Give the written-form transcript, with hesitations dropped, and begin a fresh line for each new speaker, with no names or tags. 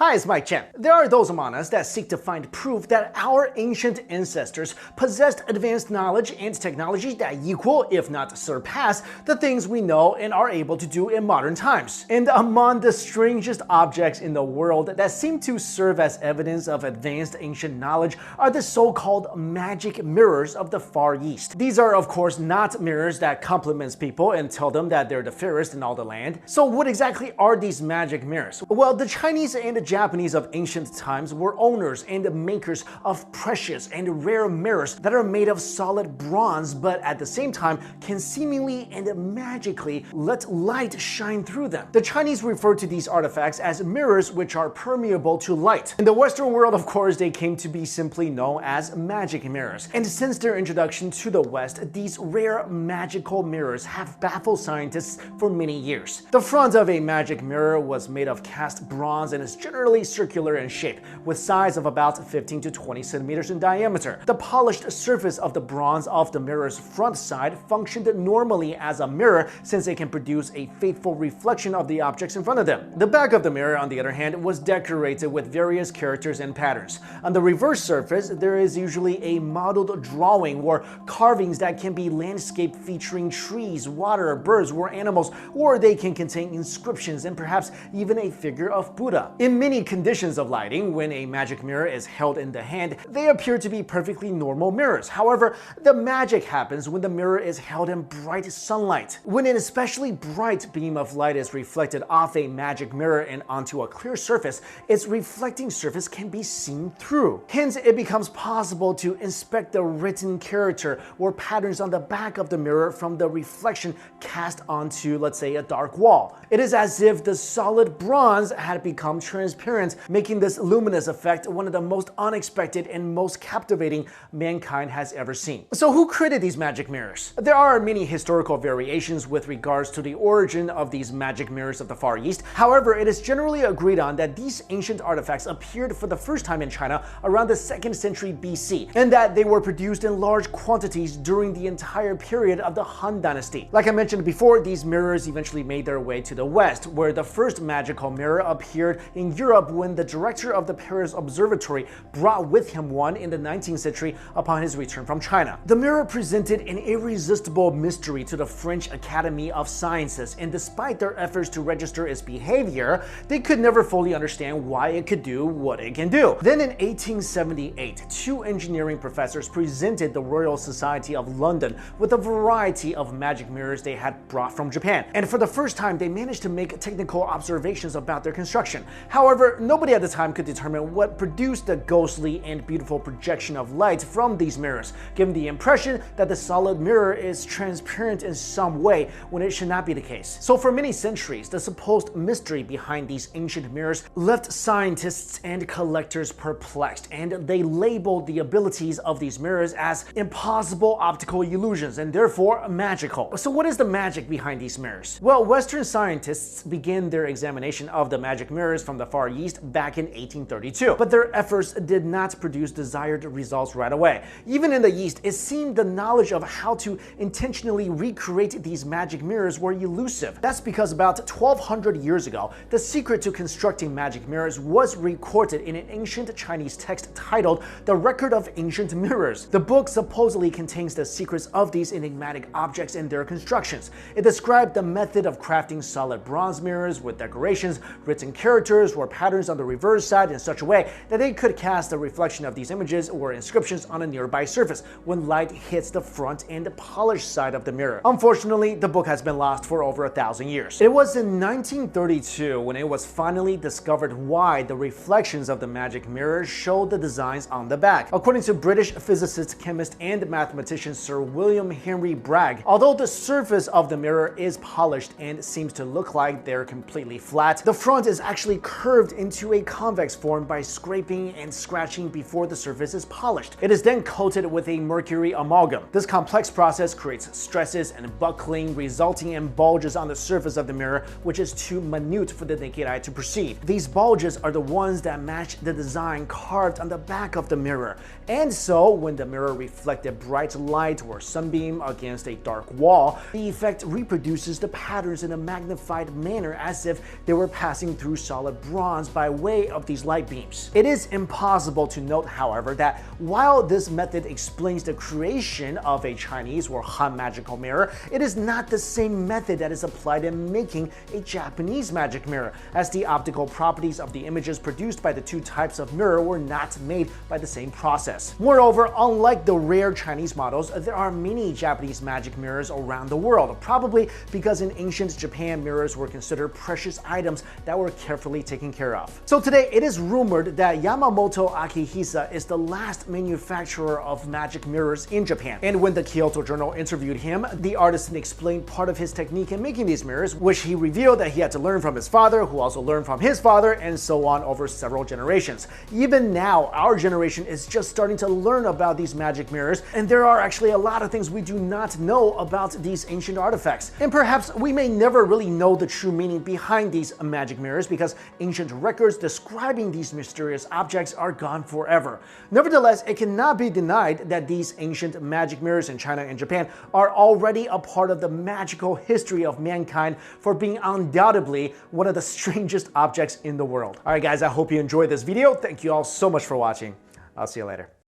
Hi, it's Mike Chen. There are those among us that seek to find proof that our ancient ancestors possessed advanced knowledge and technology that equal, if not surpass, the things we know and are able to do in modern times. And among the strangest objects in the world that seem to serve as evidence of advanced ancient knowledge are the so-called magic mirrors of the Far East. These are, of course, not mirrors that compliments people and tell them that they're the fairest in all the land. So what exactly are these magic mirrors? Well, the Chinese and the Japanese of ancient times were owners and makers of precious and rare mirrors that are made of solid bronze, but at the same time can seemingly and magically let light shine through them. The Chinese refer to these artifacts as mirrors which are permeable to light. In the Western world, of course, they came to be simply known as magic mirrors. And since their introduction to the West, these rare magical mirrors have baffled scientists for many years. The front of a magic mirror was made of cast bronze and is generally circular in shape, with size of about 15 to 20 centimeters in diameter. The polished surface of the bronze of the mirror's front side functioned normally as a mirror since it can produce a faithful reflection of the objects in front of them. The back of the mirror, on the other hand, was decorated with various characters and patterns. On the reverse surface, there is usually a modeled drawing or carvings that can be landscape featuring trees, water, birds, or animals, or they can contain inscriptions and perhaps even a figure of Buddha. In many conditions of lighting, when a magic mirror is held in the hand, they appear to be perfectly normal mirrors. However, the magic happens when the mirror is held in bright sunlight. When an especially bright beam of light is reflected off a magic mirror and onto a clear surface, its reflecting surface can be seen through. Hence, it becomes possible to inspect the written character or patterns on the back of the mirror from the reflection cast onto, let's say, a dark wall. It is as if the solid bronze had become transparent, making this luminous effect one of the most unexpected and most captivating mankind has ever seen. So who created these magic mirrors? There are many historical variations with regards to the origin of these magic mirrors of the Far East. However, it is generally agreed on that these ancient artifacts appeared for the first time in China around the 2nd century BC, and that they were produced in large quantities during the entire period of the Han Dynasty. Like I mentioned before, these mirrors eventually made their way to the West, where the first magical mirror appeared in Europe when the director of the Paris Observatory brought with him one in the 19th century upon his return from China. The mirror presented an irresistible mystery to the French Academy of Sciences, and despite their efforts to register its behavior, they could never fully understand why it could do what it can do. Then in 1878, two engineering professors presented the Royal Society of London with a variety of magic mirrors they had brought from Japan, and for the first time they managed to make technical observations about their construction. However, nobody at the time could determine what produced the ghostly and beautiful projection of light from these mirrors, giving the impression that the solid mirror is transparent in some way when it should not be the case. So for many centuries, the supposed mystery behind these ancient mirrors left scientists and collectors perplexed, and they labeled the abilities of these mirrors as impossible optical illusions and therefore magical. So what is the magic behind these mirrors? Well, Western scientists began their examination of the magic mirrors from the Far East back in 1832, but their efforts did not produce desired results right away. Even in the East, it seemed the knowledge of how to intentionally recreate these magic mirrors were elusive. That's because about 1200 years ago, the secret to constructing magic mirrors was recorded in an ancient Chinese text titled The Record of Ancient Mirrors. The book supposedly contains the secrets of these enigmatic objects and their constructions. It described the method of crafting solid bronze mirrors with decorations, written characters, or patterns on the reverse side in such a way that they could cast a reflection of these images or inscriptions on a nearby surface when light hits the front and polished side of the mirror. Unfortunately, the book has been lost for over 1,000 years. It was in 1932 when it was finally discovered why the reflections of the magic mirror showed the designs on the back. According to British physicist, chemist, and mathematician Sir William Henry Bragg, although the surface of the mirror is polished and seems to look like they're completely flat, the front is actually curved into a convex form by scraping and scratching before the surface is polished. It is then coated with a mercury amalgam. This complex process creates stresses and buckling, resulting in bulges on the surface of the mirror, which is too minute for the naked eye to perceive. These bulges are the ones that match the design carved on the back of the mirror. And so, when the mirror reflected bright light or sunbeam against a dark wall, the effect reproduces the patterns in a magnified manner as if they were passing through solid bronze responds by way of these light beams. It is impossible to note, however, that while this method explains the creation of a Chinese or Han magical mirror, it is not the same method that is applied in making a Japanese magic mirror, as the optical properties of the images produced by the two types of mirror were not made by the same process. Moreover, unlike the rare Chinese models, there are many Japanese magic mirrors around the world, probably because in ancient Japan, mirrors were considered precious items that were carefully taken care of. So today, it is rumored that Yamamoto Akihisa is the last manufacturer of magic mirrors in Japan. And when the Kyoto Journal interviewed him, the artisan explained part of his technique in making these mirrors, which he revealed that he had to learn from his father, who also learned from his father, and so on over several generations. Even now, our generation is just starting to learn about these magic mirrors, and there are actually a lot of things we do not know about these ancient artifacts. And perhaps we may never really know the true meaning behind these magic mirrors because ancient records describing these mysterious objects are gone forever. Nevertheless, it cannot be denied that these ancient magic mirrors in China and Japan are already a part of the magical history of mankind for being undoubtedly one of the strangest objects in the world. Alright guys, I hope you enjoyed this video. Thank you all so much for watching. I'll see you later.